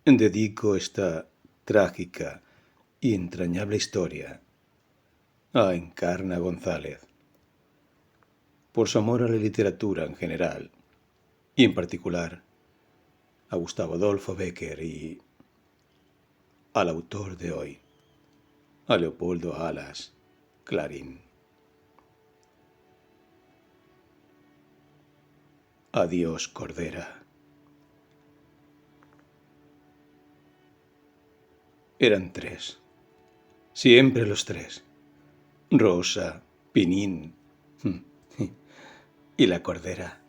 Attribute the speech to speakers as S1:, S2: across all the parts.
S1: Dedico esta trágica y entrañable historia a Encarna González, por su amor a la literatura en general, y en particular a Gustavo Adolfo Bécquer y al autor de hoy, a Leopoldo Alas Clarín. Adiós, Cordera. Eran tres, siempre los tres: Rosa, Pinín y la Cordera.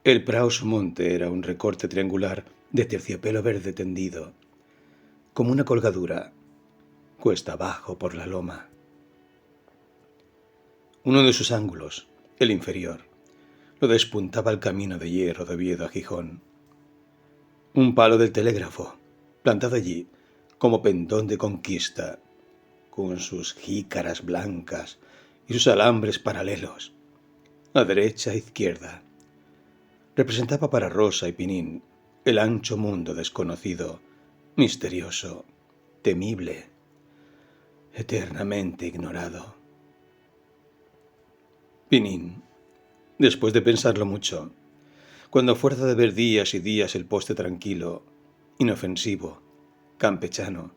S1: El Praus Monte era un recorte triangular de terciopelo verde tendido, como una colgadura, cuesta abajo por la loma. Uno de sus ángulos, el inferior, lo despuntaba el camino de hierro de Oviedo a Gijón. Un palo del telégrafo, plantado allí como pendón de conquista, con sus jícaras blancas y sus alambres paralelos, a derecha e izquierda, representaba para Rosa y Pinín el ancho mundo desconocido, misterioso, temible, eternamente ignorado. Pinín, después de pensarlo mucho, cuando a fuerza de ver días y días el poste tranquilo, inofensivo, campechano,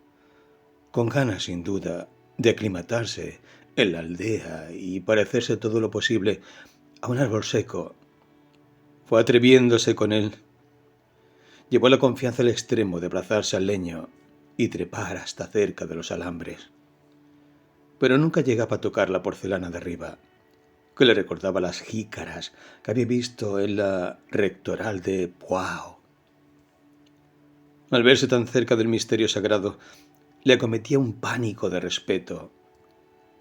S1: con ganas sin duda de aclimatarse en la aldea y parecerse todo lo posible a un árbol seco, fue atreviéndose con él. Llevó la confianza al extremo de abrazarse al leño y trepar hasta cerca de los alambres. Pero nunca llegaba a tocar la porcelana de arriba, que le recordaba las jícaras que había visto en la rectoral de Poix. Al verse tan cerca del misterio sagrado, le acometía un pánico de respeto.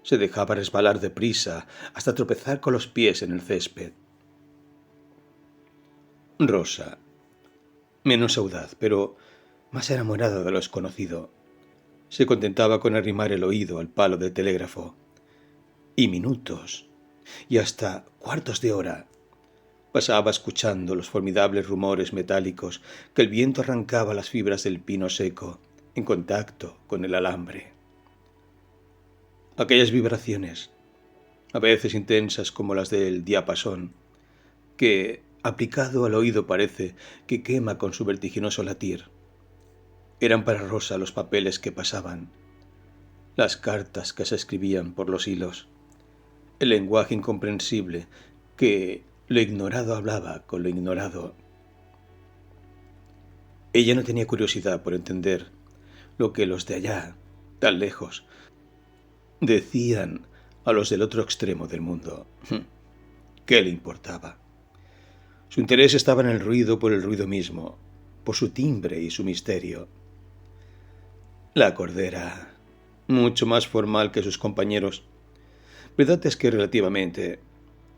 S1: Se dejaba resbalar deprisa hasta tropezar con los pies en el césped. Rosa, menos audaz, pero más enamorada de lo desconocido, se contentaba con arrimar el oído al palo del telégrafo, y minutos, y hasta cuartos de hora, pasaba escuchando los formidables rumores metálicos que el viento arrancaba a las fibras del pino seco en contacto con el alambre. Aquellas vibraciones, a veces intensas como las del diapasón, que, aplicado al oído, parece que quema con su vertiginoso latir, eran para Rosa los papeles que pasaban, las cartas que se escribían por los hilos, el lenguaje incomprensible que lo ignorado hablaba con lo ignorado. Ella no tenía curiosidad por entender lo que los de allá, tan lejos, decían a los del otro extremo del mundo. ¿Qué le importaba? Su interés estaba en el ruido por el ruido mismo, por su timbre y su misterio. La Cordera, mucho más formal que sus compañeros, verdad es que relativamente,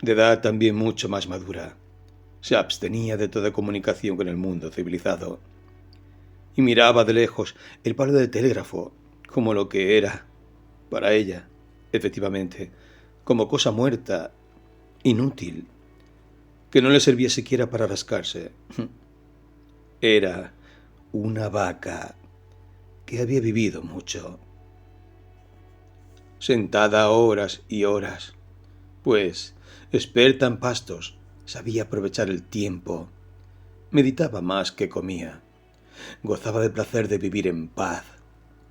S1: de edad también mucho más madura, se abstenía de toda comunicación con el mundo civilizado y miraba de lejos el palo del telégrafo como lo que era, para ella, efectivamente, como cosa muerta, inútil, que no le servía siquiera para rascarse. Era una vaca que había vivido mucho, sentada horas y horas, pues, experta en pastos, sabía aprovechar el tiempo, meditaba más que comía, gozaba del placer de vivir en paz,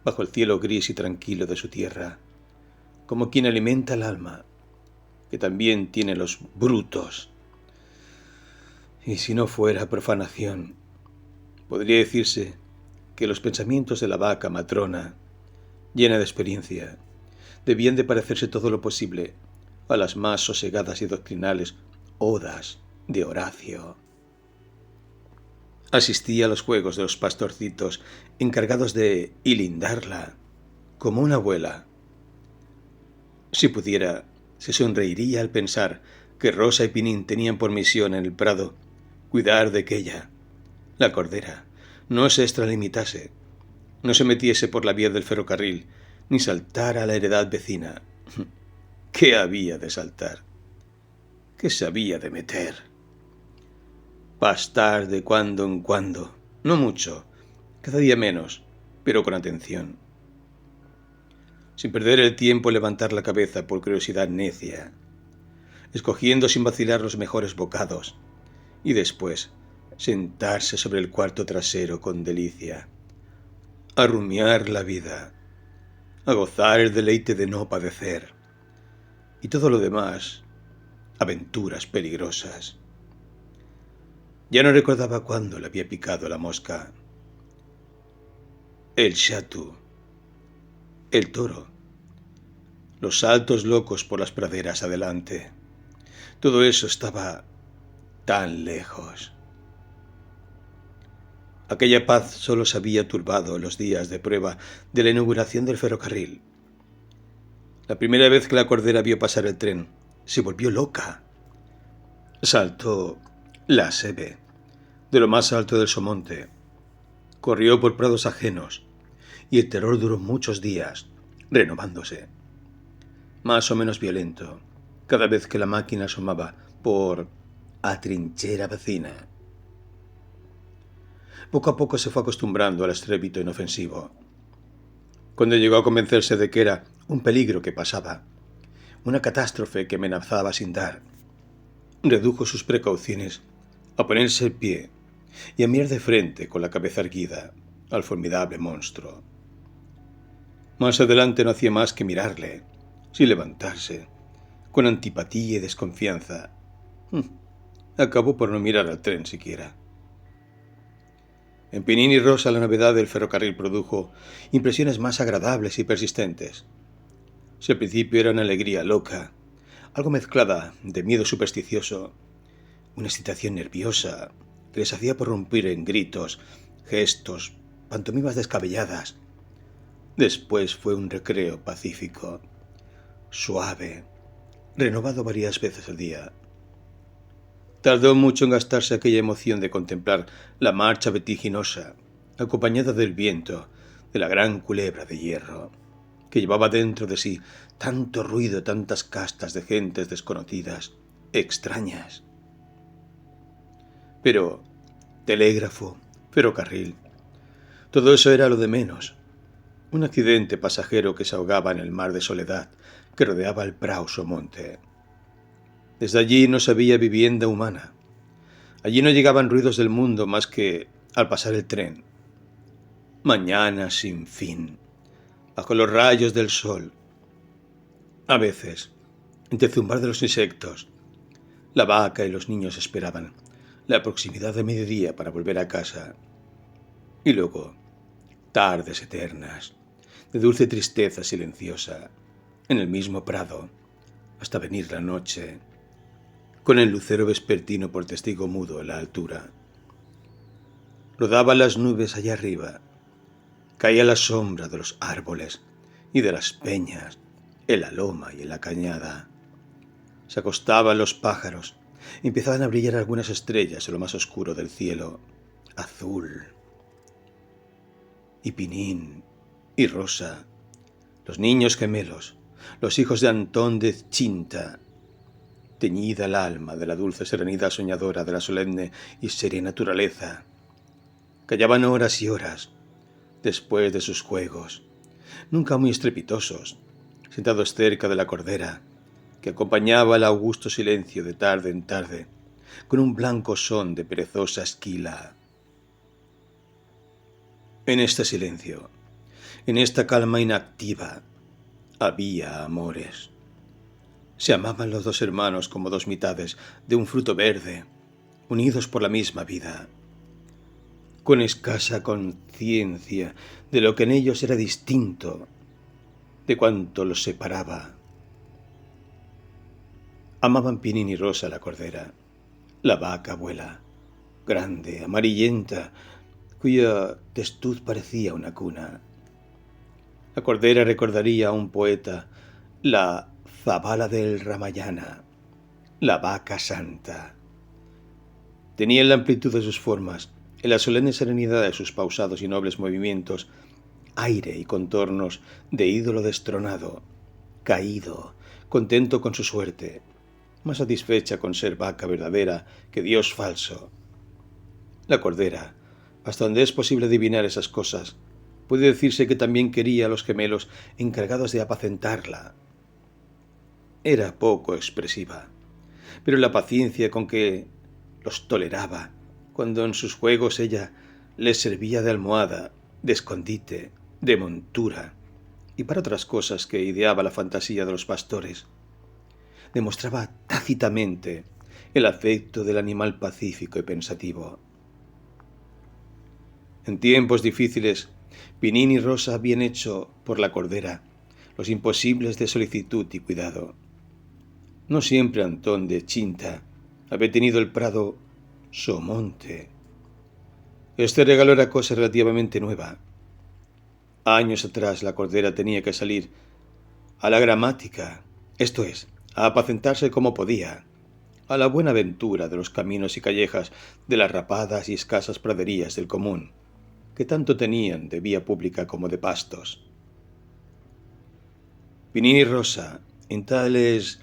S1: bajo el cielo gris y tranquilo de su tierra, como quien alimenta el alma, que también tiene los brutos. Y si no fuera profanación, podría decirse que los pensamientos de la vaca matrona, llena de experiencia, debían de parecerse todo lo posible a las más sosegadas y doctrinales odas de Horacio. Asistía a los juegos de los pastorcitos encargados de hilindarla, como una abuela. Si pudiera, se sonreiría al pensar que Rosa y Pinín tenían por misión en el prado cuidar de que ella, la Cordera, no se extralimitase, no se metiese por la vía del ferrocarril, ni saltara a la heredad vecina. ¿Qué había de saltar? ¿Qué se había de meter? Pastar de cuando en cuando, No mucho, cada día menos, pero con atención. Sin perder el tiempo en levantar la cabeza por curiosidad necia, escogiendo sin vacilar los mejores bocados, y después sentarse sobre el cuarto trasero con delicia, a rumiar la vida, a gozar el deleite de no padecer, y todo lo demás, aventuras peligrosas. Ya no recordaba cuándo le había picado la mosca. El chatou, el toro, los saltos locos por las praderas adelante. Todo eso estaba tan lejos. Aquella paz solo se había turbado en los días de prueba de la inauguración del ferrocarril. La primera vez que la cordera vio pasar el tren, se volvió loca. Saltó la Sebe, de lo más alto del Somonte. Corrió por prados ajenos, y el terror duró muchos días, renovándose. Más o menos violento, cada vez que la máquina asomaba por a trinchera vecina. Poco a poco se fue acostumbrando al estrépito inofensivo. Cuando llegó a convencerse de que era un peligro que pasaba, una catástrofe que amenazaba sin dar, redujo sus precauciones a ponerse en pie y a mirar de frente con la cabeza erguida al formidable monstruo. Más adelante no hacía más que mirarle, sin levantarse, con antipatía y desconfianza. Acabó por no mirar al tren siquiera. En Pinín y Rosa la novedad del ferrocarril produjo impresiones más agradables y persistentes. Si al principio era una alegría loca, algo mezclada de miedo supersticioso, una excitación nerviosa que les hacía prorrumpir en gritos, gestos, pantomimas descabelladas. Después fue un recreo pacífico, suave, renovado varias veces al día. Tardó mucho en gastarse aquella emoción de contemplar la marcha vertiginosa, acompañada del viento, de la gran culebra de hierro, que llevaba dentro de sí tanto ruido, tantas castas de gentes desconocidas, extrañas. Pero telégrafo, ferrocarril, todo eso era lo de menos. Un accidente pasajero que se ahogaba en el mar de soledad que rodeaba el Prau Somonte. Desde allí no se veía vivienda humana. Allí no llegaban ruidos del mundo más que al pasar el tren. Mañana sin fin, bajo los rayos del sol. A veces, entre el zumbar de los insectos, la vaca y los niños esperaban la proximidad de mediodía para volver a casa. Y luego, tardes eternas, de dulce tristeza silenciosa, en el mismo prado, hasta venir la noche, con el lucero vespertino por testigo mudo en la altura. Rodaban las nubes allá arriba, caía la sombra de los árboles y de las peñas, en la loma y en la cañada. Se acostaban los pájaros y empezaban a brillar algunas estrellas en lo más oscuro del cielo, azul. Y Pinín y Rosa, los niños gemelos, los hijos de Antón de Chinta, teñida el alma de la dulce serenidad soñadora de la solemne y seria naturaleza. Callaban horas y horas, después de sus juegos, nunca muy estrepitosos, sentados cerca de la cordera, que acompañaba el augusto silencio de tarde en tarde, con un blanco son de perezosa esquila. En este silencio, en esta calma inactiva, había amores. Se amaban los dos hermanos como dos mitades de un fruto verde, unidos por la misma vida, con escasa conciencia de lo que en ellos era distinto, de cuanto los separaba. Amaban Pinín y Rosa la cordera, la vaca abuela, grande, amarillenta, cuya testuz parecía una cuna. La cordera recordaría a un poeta la zabala del Ramayana, la vaca santa. Tenía en la amplitud de sus formas, en la solemne serenidad de sus pausados y nobles movimientos, aire y contornos de ídolo destronado, caído, contento con su suerte, más satisfecha con ser vaca verdadera que Dios falso. La cordera Hasta donde es posible adivinar esas cosas, puede decirse que también quería a los gemelos encargados de apacentarla. Era poco expresiva, pero la paciencia con que los toleraba, cuando en sus juegos ella les servía de almohada, de escondite, de montura, y para otras cosas que ideaba la fantasía de los pastores, demostraba tácitamente el afecto del animal pacífico y pensativo. En tiempos difíciles, Pinín y Rosa habían hecho por la cordera los imposibles de solicitud y cuidado. No siempre Antón de Chinta había tenido el prado Somonte. Este regalo era cosa relativamente nueva. Años atrás la cordera tenía que salir a la gramática, esto es, a apacentarse como podía, a la buena ventura de los caminos y callejas de las rapadas y escasas praderías del común, que tanto tenían de vía pública como de pastos. Pinín y Rosa, en tales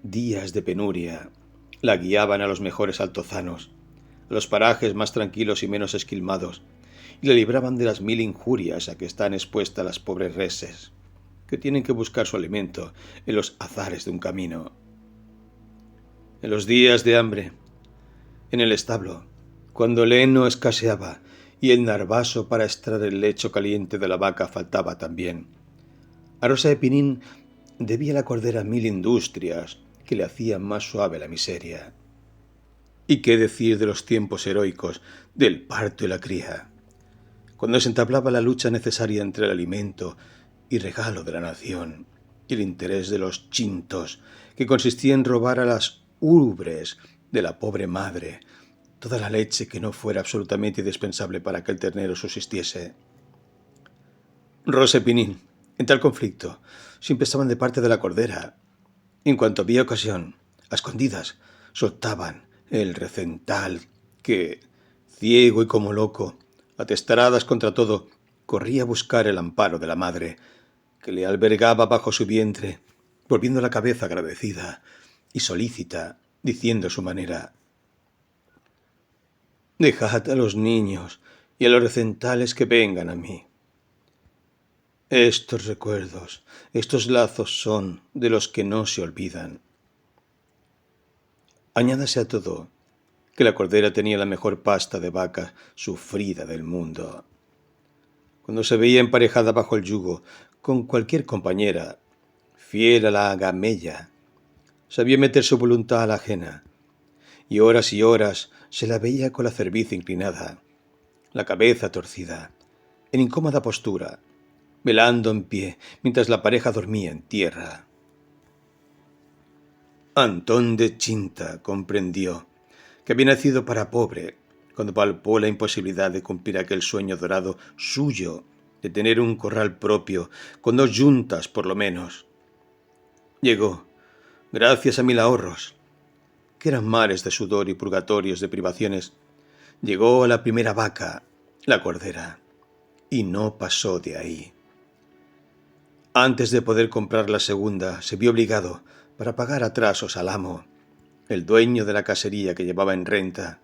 S1: días de penuria, la guiaban a los mejores altozanos, a los parajes más tranquilos y menos esquilmados, y la libraban de las 1000 injurias a que están expuestas las pobres reses, que tienen que buscar su alimento en los azares de un camino. En los días de hambre, en el establo, cuando el heno escaseaba y el narvaso para extraer el lecho caliente de la vaca faltaba también, a Rosa de Pinín debía la cordera 1000 industrias que le hacían más suave la miseria. ¿Y qué decir de los tiempos heroicos del parto y la cría, cuando se entablaba la lucha necesaria entre el alimento y regalo de la nación y el interés de los chintos, que consistía en robar a las ubres de la pobre madre toda la leche que no fuera absolutamente indispensable para que el ternero subsistiese? Rosa y Pinín, en tal conflicto, siempre estaban de parte de la cordera. En cuanto había ocasión, a escondidas, soltaban el recental que, ciego y como loco, atestaradas contra todo, corría a buscar el amparo de la madre, que le albergaba bajo su vientre, volviendo la cabeza agradecida y solícita, diciendo a su manera: «Dejad a los niños y a los recentales que vengan a mí. Estos recuerdos, estos lazos son de los que no se olvidan». Añádase a todo que la cordera tenía la mejor pasta de vaca sufrida del mundo. Cuando se veía emparejada bajo el yugo con cualquier compañera, fiel a la gamella, sabía meter su voluntad a la ajena, y horas se la veía con la cerviz inclinada, la cabeza torcida, en incómoda postura, velando en pie mientras la pareja dormía en tierra. Antón de Chinta comprendió que había nacido para pobre cuando palpó la imposibilidad de cumplir aquel sueño dorado suyo de tener un corral propio con 2 yuntas por lo menos. Llegó, gracias a 1000 ahorros, que eran mares de sudor y purgatorios de privaciones, llegó a la primera vaca, la cordera, y no pasó de ahí. Antes de poder comprar la segunda, se vio obligado, para pagar atrasos al amo, el dueño de la casería que llevaba en renta,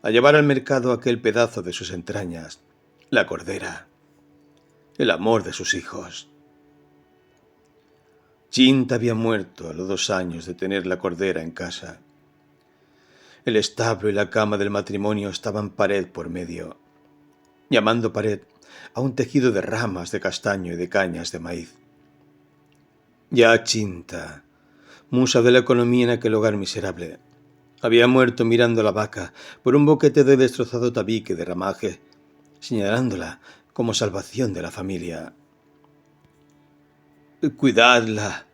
S1: a llevar al mercado aquel pedazo de sus entrañas, la cordera, el amor de sus hijos. Chinta había muerto a los 2 años de tener la cordera en casa. El establo y la cama del matrimonio estaban pared por medio, llamando pared a un tejido de ramas de castaño y de cañas de maíz. Ya Chinta, musa de la economía en aquel hogar miserable, había muerto mirando la vaca por un boquete de destrozado tabique de ramaje, señalándola como salvación de la familia. «Cuidadla,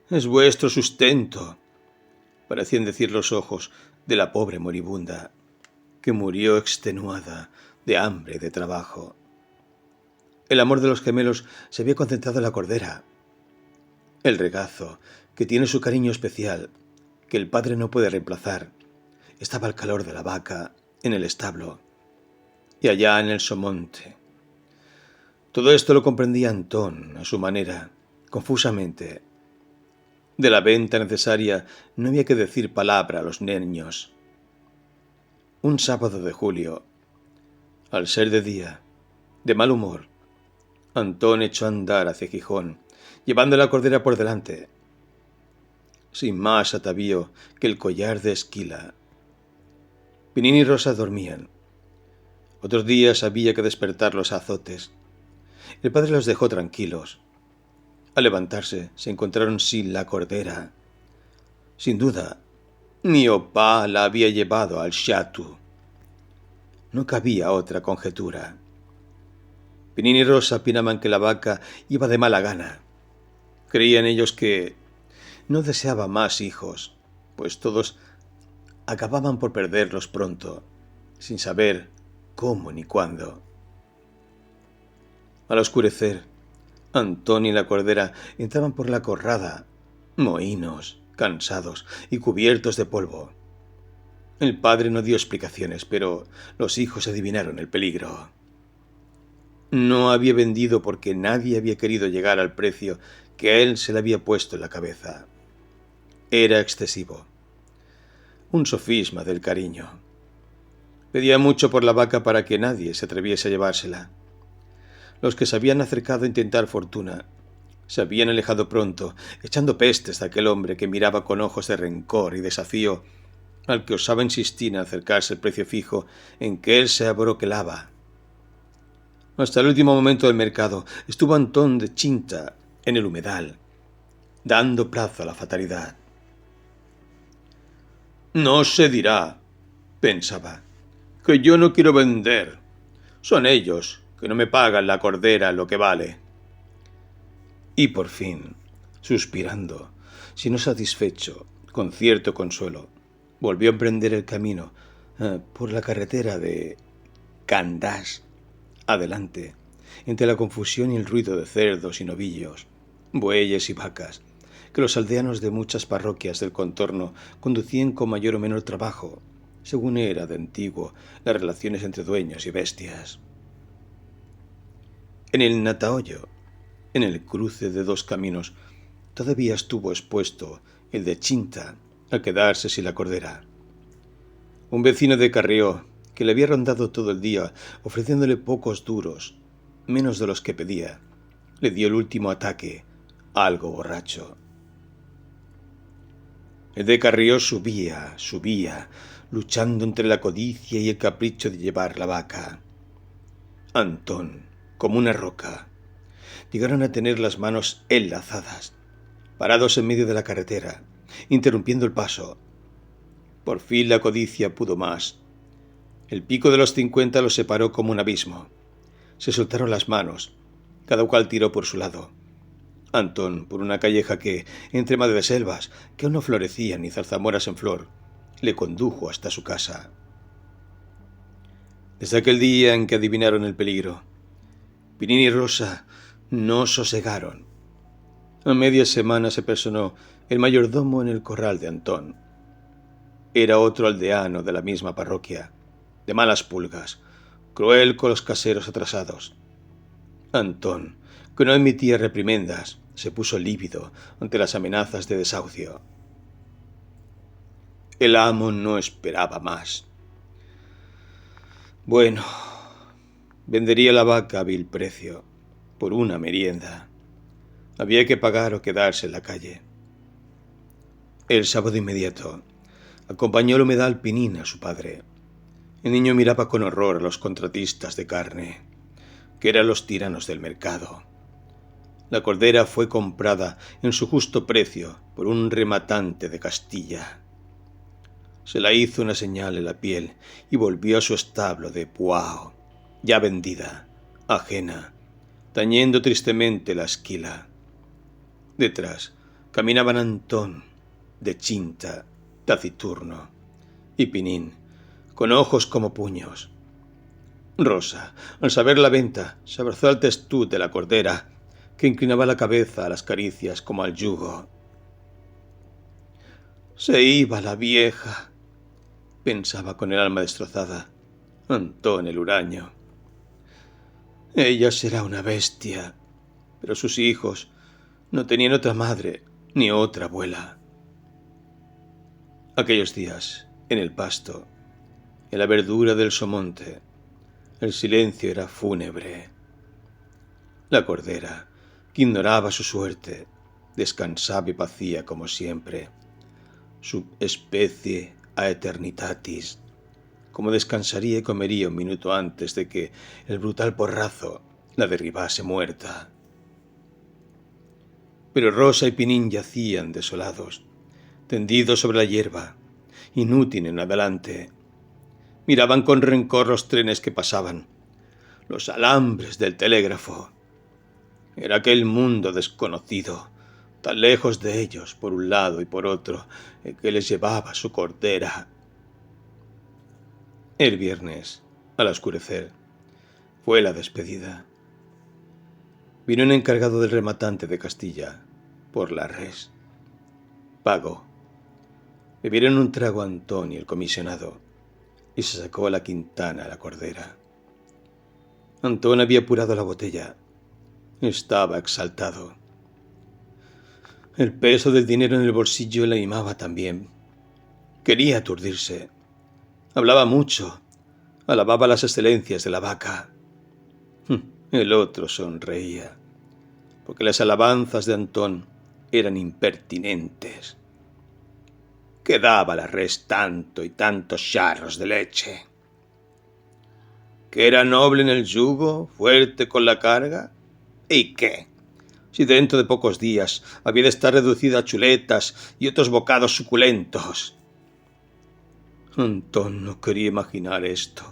S1: es vuestro sustento», parecían decir los ojos de la pobre moribunda, que murió extenuada de hambre y de trabajo. El amor de los gemelos se había concentrado en la cordera. El regazo, que tiene su cariño especial, que el padre no puede reemplazar, estaba al calor de la vaca, en el establo, y allá en el somonte. Todo esto lo comprendía Antón, a su manera, confusamente. De la venta necesaria no había que decir palabra a los niños. Un sábado de julio, Al ser de día, de mal humor, Antón echó a andar hacia Gijón, llevando la cordera por delante, sin más atavío que el collar de esquila. Pinín y Rosa dormían. Otros días había que despertarlos a azotes. El padre los dejó tranquilos. Al levantarse, se encontraron sin la cordera. Sin duda, ni Opá la había llevado al chateau. No cabía otra conjetura. Pinín y Rosa opinaban que la vaca iba de mala gana. Creían ellos que no deseaba más hijos, pues todos acababan por perderlos pronto, sin saber cómo ni cuándo. Al oscurecer, Antón y la cordera entraban por la corrada, mohínos, cansados y cubiertos de polvo. El padre no dio explicaciones, pero los hijos adivinaron el peligro. No había vendido porque nadie había querido llegar al precio que a él se le había puesto en la cabeza. Era excesivo. Un sofisma del cariño. Pedía mucho por la vaca para que nadie se atreviese a llevársela. Los que se habían acercado a intentar fortuna se habían alejado pronto, echando pestes de aquel hombre que miraba con ojos de rencor y desafío al que osaba insistir en acercarse el precio fijo en que él se abroquelaba. Hasta el último momento del mercado estuvo Antón de Chinta en el humedal, dando plazo a la fatalidad. No se dirá, pensaba, que yo no quiero vender. Son ellos que no me pagan la cordera lo que vale. Y por fin, suspirando, si no satisfecho, con cierto consuelo, volvió a emprender el camino por la carretera de Candás. Adelante, entre la confusión y el ruido de cerdos y novillos, bueyes y vacas, que los aldeanos de muchas parroquias del contorno conducían con mayor o menor trabajo, según era de antiguo las relaciones entre dueños y bestias. En el Natahoyo, en el cruce de dos caminos, todavía estuvo expuesto el de Chinta a quedarse sin la cordera. Un vecino de Carrió, que le había rondado todo el día ofreciéndole pocos duros, menos de los que pedía, le dio el último ataque, algo borracho. El de Carrió subía, luchando entre la codicia y el capricho de llevar la vaca. Antón, como una roca, llegaron a tener las manos enlazadas, parados en medio de la carretera, interrumpiendo el paso. Por fin la codicia pudo más. El pico de los 50 los separó como un abismo. Se soltaron las manos, cada cual tiró por su lado. Antón, por una calleja que, entre madreselvas, que aún no florecían ni zarzamoras en flor, le condujo hasta su casa. Desde aquel día en que adivinaron el peligro, Pinín y Rosa no sosegaron. A media semana se personó el mayordomo en el corral de Antón. Era otro aldeano de la misma parroquia, de malas pulgas, cruel con los caseros atrasados. Antón, que no admitía reprimendas, se puso lívido ante las amenazas de desahucio. El amo no esperaba más. Bueno, vendería la vaca a vil precio, por una merienda. Había que pagar o quedarse en la calle. El sábado inmediato acompañó al humedal Pinín a su padre. El niño miraba con horror a los contratistas de carne, que eran los tiranos del mercado. La cordera fue comprada en su justo precio por un rematante de Castilla. Se la hizo una señal en la piel y volvió a su establo de Puao, ya vendida, ajena, tañendo tristemente la esquila. Detrás caminaban Antón, de Chinta, taciturno, y Pinín, con ojos como puños. Rosa, al saber la venta, se abrazó al testuz de la cordera, que inclinaba la cabeza a las caricias como al yugo. Se iba la vieja, pensaba con el alma destrozada Antón el huraño. Ella será una bestia, pero sus hijos no tenían otra madre ni otra abuela. Aquellos días, en el pasto, en la verdura del somonte, El silencio era fúnebre. La cordera, que ignoraba su suerte, descansaba y pacía como siempre. Su especie a eternitatis, como descansaría y comería un minuto antes de que el brutal porrazo la derribase muerta. Pero Rosa y Pinín yacían desolados, tendidos sobre la hierba, inútiles en adelante. Miraban con rencor los trenes que pasaban, los alambres del telégrafo. Era aquel mundo desconocido, tan lejos de ellos por un lado y por otro, el que les llevaba su cordera. El viernes, al oscurecer, fue la despedida. Vino un encargado del rematante de Castilla por la res. Pagó. Bebieron un trago Antón y el comisionado, y se sacó a la Quintana a la cordera. Antón había apurado la botella. Estaba exaltado. El peso del dinero en el bolsillo le animaba también. Quería aturdirse. Hablaba mucho. Alababa las excelencias de la vaca. El otro sonreía, porque las alabanzas de Antón eran impertinentes. Que daba la res tanto y tantos charros de leche. Que era noble en el yugo, fuerte con la carga. ¿Y qué? Si dentro de pocos días había de estar reducida a chuletas y otros bocados suculentos. Antón no quería imaginar esto.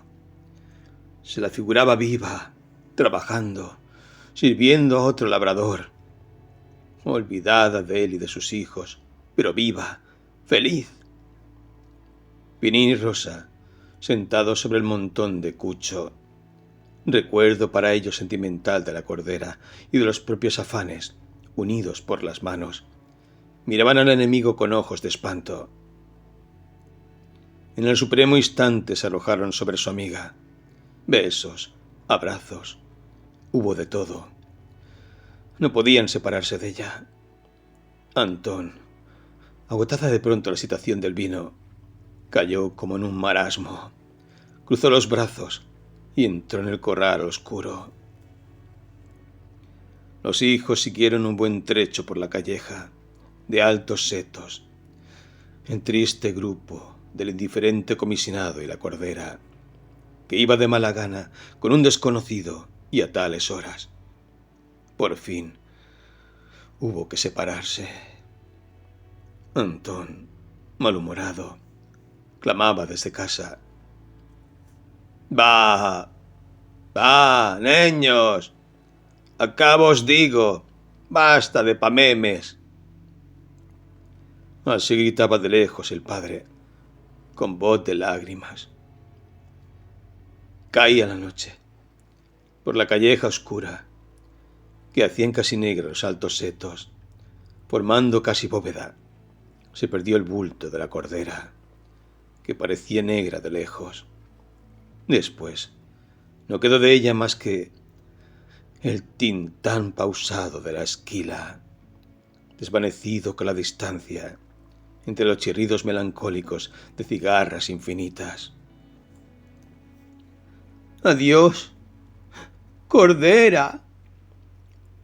S1: Se la figuraba viva, trabajando, sirviendo a otro labrador. Olvidada de él y de sus hijos, pero viva, feliz. Pinín y Rosa, sentados sobre el montón de Cucho, recuerdo para ellos sentimental de la cordera y de los propios afanes, unidos por las manos, miraban al enemigo con ojos de espanto. En el supremo instante se arrojaron sobre su amiga. Besos, abrazos, hubo de todo. No podían separarse de ella. Antón, agotada de pronto la excitación del vino, cayó como en un marasmo, cruzó los brazos y entró en el corral oscuro. Los hijos siguieron un buen trecho por la calleja, de altos setos, el triste grupo del indiferente comisionado y la cordera, que iba de mala gana con un desconocido y a tales horas. Por fin hubo que separarse. Antón, malhumorado, clamaba desde casa: «¡Va! ¡Va, niños! Acá os digo, basta de pamemes». Así gritaba de lejos el padre, con voz de lágrimas. Caía la noche. Por la calleja oscura, que hacían casi negros los altos setos, formando casi bóveda, se perdió el bulto de la cordera, que parecía negra de lejos. Después, no quedó de ella más que el tintán pausado de la esquila, desvanecido con la distancia, entre los chirridos melancólicos de cigarras infinitas. «¡Adiós, cordera!»,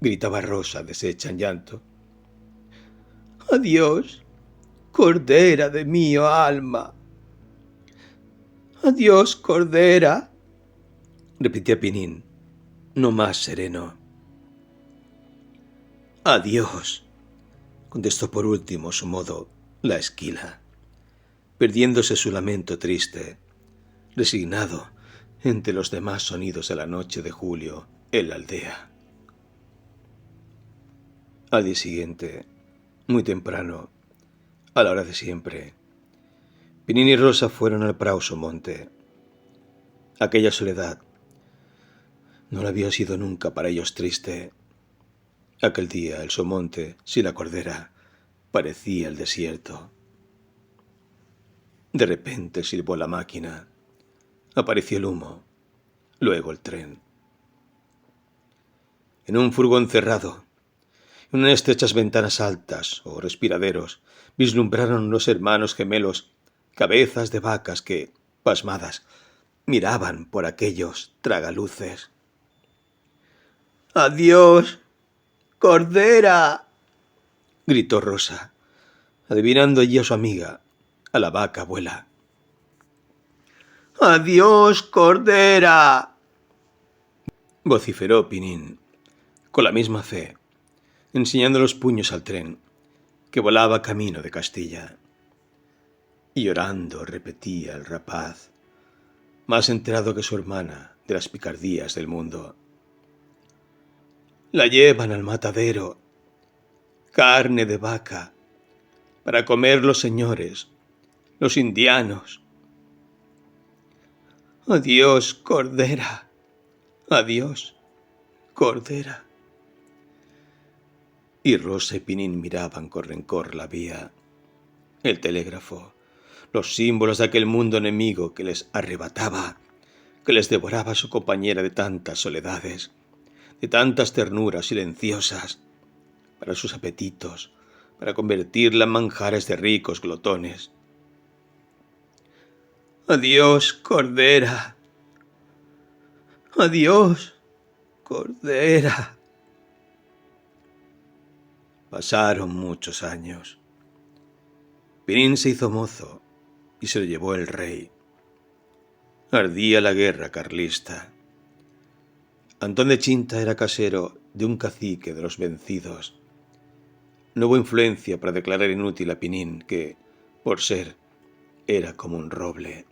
S1: gritaba Rosa, deshecha en llanto. «Adiós, cordera de mi alma». «Adiós, cordera», repetía Pinín, no más sereno. «Adiós», contestó por último a su modo la esquila, perdiéndose su lamento triste, resignado entre los demás sonidos de la noche de julio en la aldea. Al día siguiente, muy temprano, a la hora de siempre, Pinín y Rosa fueron al Prauso monte. Aquella soledad no la había sido nunca para ellos triste. Aquel día el somonte, sin la cordera, parecía el desierto. De repente silbó la máquina. Apareció el humo, luego el tren. En un furgón cerrado, en unas estrechas ventanas altas o respiraderos, vislumbraron los hermanos gemelos cabezas de vacas que, pasmadas, miraban por aquellos tragaluces. —¡Adiós, Cordera! —gritó Rosa, adivinando allí a su amiga, a la vaca abuela. —¡Adiós, Cordera! —vociferó Pinín, con la misma fe, enseñando los puños al tren, que volaba camino de Castilla. Y llorando repetía el rapaz, más enterado que su hermana de las picardías del mundo: la llevan al matadero, carne de vaca, para comer los señores, los indianos. Adiós, Cordera, adiós, Cordera. Y Rosa y Pinín miraban con rencor la vía, el telégrafo, los símbolos de aquel mundo enemigo que les arrebataba, que les devoraba su compañera de tantas soledades, de tantas ternuras silenciosas, para sus apetitos, para convertirla en manjares de ricos glotones. Adiós, Cordera. Adiós, Cordera. Pasaron muchos años. Pinín se hizo mozo y se lo llevó el rey. Ardía la guerra carlista. Antón de Chinta era casero de un cacique de los vencidos. No hubo influencia para declarar inútil a Pinín, que, por ser, era como un roble.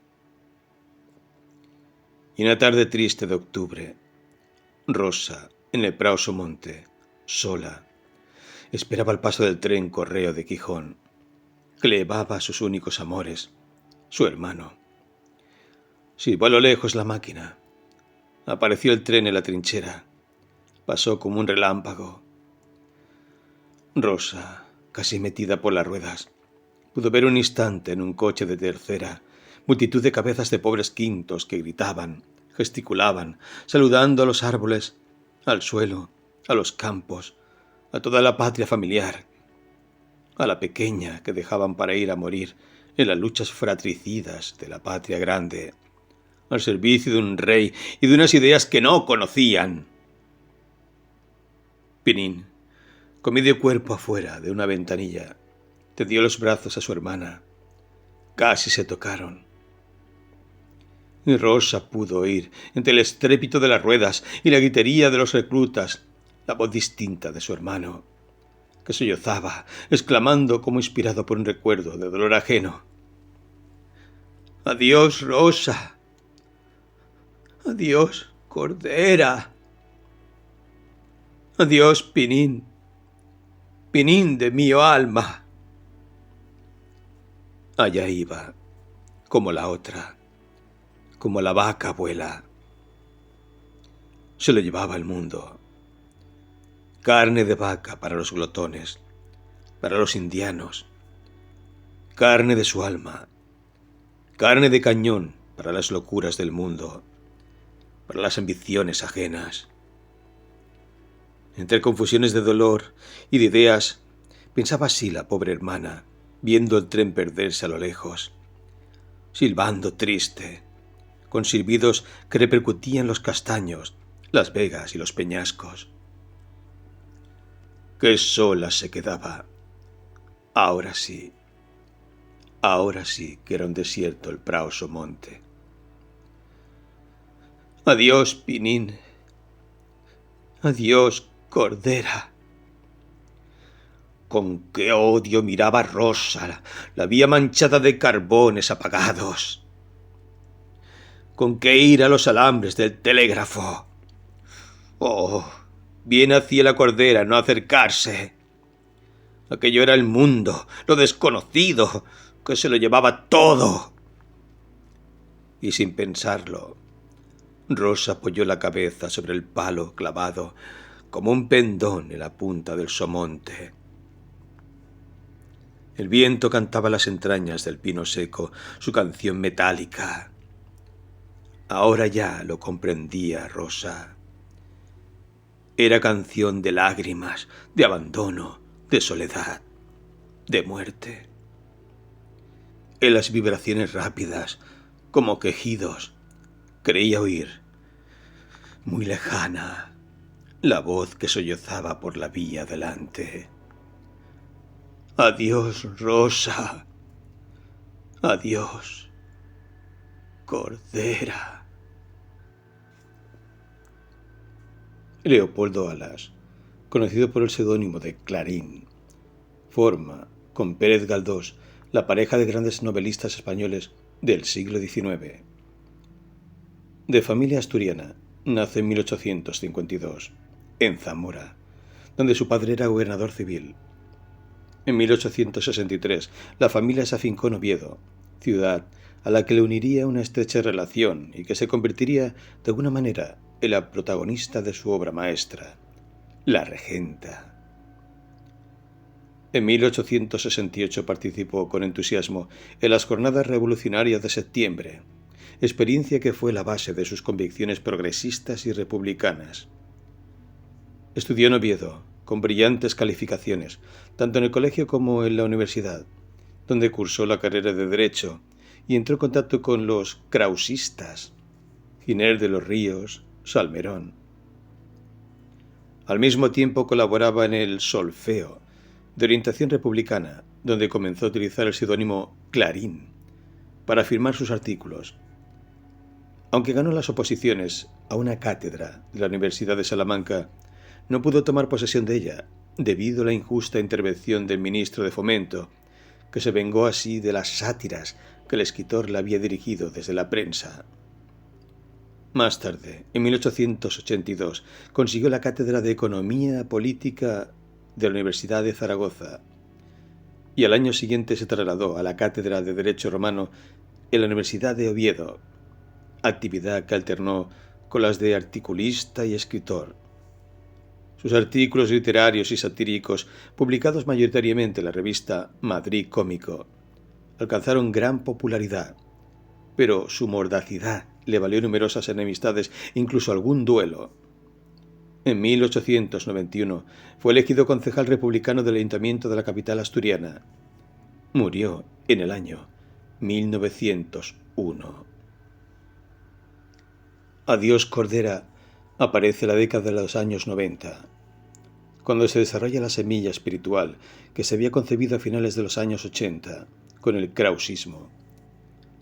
S1: Y una tarde triste de octubre, Rosa, en el prao Somonte, sola, esperaba el paso del tren correo de Gijón, que le llevaba a sus únicos amores, su hermano. Silbó a lo lejos la máquina. Apareció el tren en la trinchera. Pasó como un relámpago. Rosa, casi metida por las ruedas, pudo ver un instante en un coche de tercera multitud de cabezas de pobres quintos que gritaban, gesticulaban, saludando a los árboles, al suelo, a los campos, a toda la patria familiar, a la pequeña que dejaban para ir a morir en las luchas fratricidas de la patria grande, al servicio de un rey y de unas ideas que no conocían. Pinín, con medio cuerpo afuera de una ventanilla, tendió los brazos a su hermana. Casi se tocaron. Y Rosa pudo oír, entre el estrépito de las ruedas y la gritería de los reclutas, la voz distinta de su hermano, que sollozaba, exclamando como inspirado por un recuerdo de dolor ajeno: «¡Adiós, Rosa! ¡Adiós, Cordera! ¡Adiós, Pinín! ¡Pinín de mi alma!». Allá iba, como la otra, como la vaca abuela. Se lo llevaba el mundo. Carne de vaca para los glotones, para los indianos. Carne de su alma. Carne de cañón para las locuras del mundo, para las ambiciones ajenas. Entre confusiones de dolor y de ideas, pensaba así la pobre hermana, viendo el tren perderse a lo lejos, silbando triste, con silbidos que repercutían los castaños, las vegas y los peñascos. Qué sola se quedaba. Ahora sí que era un desierto el prao Somonte. Adiós, Pinín. Adiós, Cordera. Con qué odio miraba Rosa la vía manchada de carbones apagados. Con qué ira los alambres del telégrafo. Oh, bien hacía la Cordera no acercarse. Aquello era el mundo, lo desconocido, que se lo llevaba todo. Y sin pensarlo, Rosa apoyó la cabeza sobre el palo clavado como un pendón en la punta del Somonte. El viento cantaba las entrañas del pino seco su canción metálica. Ahora ya lo comprendía Rosa. Era canción de lágrimas, de abandono, de soledad, de muerte. En las vibraciones rápidas, como quejidos, Creía oír, muy lejana, la voz que sollozaba por la vía delante. Adiós, Rosa. Adiós, Cordera. Leopoldo Alas, conocido por el seudónimo de Clarín, forma, con Pérez Galdós, la pareja de grandes novelistas españoles del siglo XIX. De familia asturiana, nace en 1852, en Zamora, donde su padre era gobernador civil. En 1863, la familia se afincó en Oviedo, ciudad a la que le uniría una estrecha relación y que se convertiría, de alguna manera, en la protagonista de su obra maestra, La Regenta. En 1868 participó con entusiasmo en las Jornadas Revolucionarias de Septiembre, experiencia que fue la base de sus convicciones progresistas y republicanas. Estudió en Oviedo, con brillantes calificaciones, tanto en el colegio como en la universidad, donde cursó la carrera de Derecho y entró en contacto con los krausistas, Giner de los Ríos, Salmerón. Al mismo tiempo colaboraba en el Solfeo, de orientación republicana, donde comenzó a utilizar el seudónimo Clarín para firmar sus artículos. Aunque ganó las oposiciones a una cátedra de la Universidad de Salamanca, no pudo tomar posesión de ella debido a la injusta intervención del ministro de Fomento, que se vengó así de las sátiras que el escritor le había dirigido desde la prensa. Más tarde, en 1882, consiguió la cátedra de Economía Política de la Universidad de Zaragoza y al año siguiente se trasladó a la cátedra de Derecho Romano en la Universidad de Oviedo, actividad que alternó con las de articulista y escritor. Sus artículos literarios y satíricos, publicados mayoritariamente en la revista Madrid Cómico, alcanzaron gran popularidad, pero su mordacidad le valió numerosas enemistades e incluso algún duelo. En 1891 fue elegido concejal republicano del Ayuntamiento de la capital asturiana. Murió en el año 1901. Adiós, Cordera aparece en la década de los años 90, cuando se desarrolla la semilla espiritual que se había concebido a finales de los años 80 con el krausismo.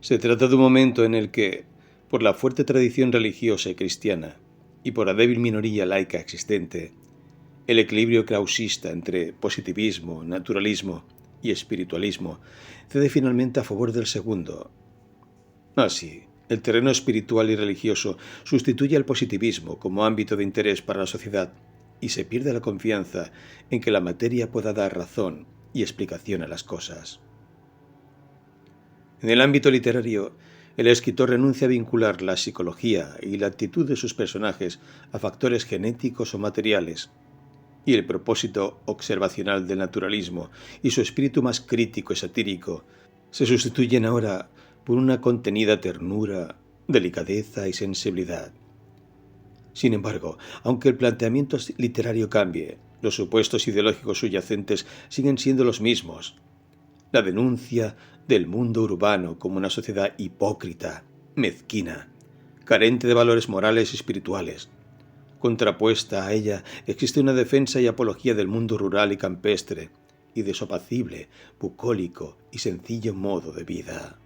S1: Se trata de un momento en el que, por la fuerte tradición religiosa y cristiana y por la débil minoría laica existente, el equilibrio krausista entre positivismo, naturalismo y espiritualismo cede finalmente a favor del segundo. Así, el terreno espiritual y religioso sustituye al positivismo como ámbito de interés para la sociedad y se pierde la confianza en que la materia pueda dar razón y explicación a las cosas. En el ámbito literario, el escritor renuncia a vincular la psicología y la actitud de sus personajes a factores genéticos o materiales, y el propósito observacional del naturalismo y su espíritu más crítico y satírico se sustituyen ahora por una contenida ternura, delicadeza y sensibilidad. Sin embargo, aunque el planteamiento literario cambie, los supuestos ideológicos subyacentes siguen siendo los mismos. La denuncia del mundo urbano como una sociedad hipócrita, mezquina, carente de valores morales y espirituales. Contrapuesta a ella existe una defensa y apología del mundo rural y campestre, y de su apacible, bucólico y sencillo modo de vida.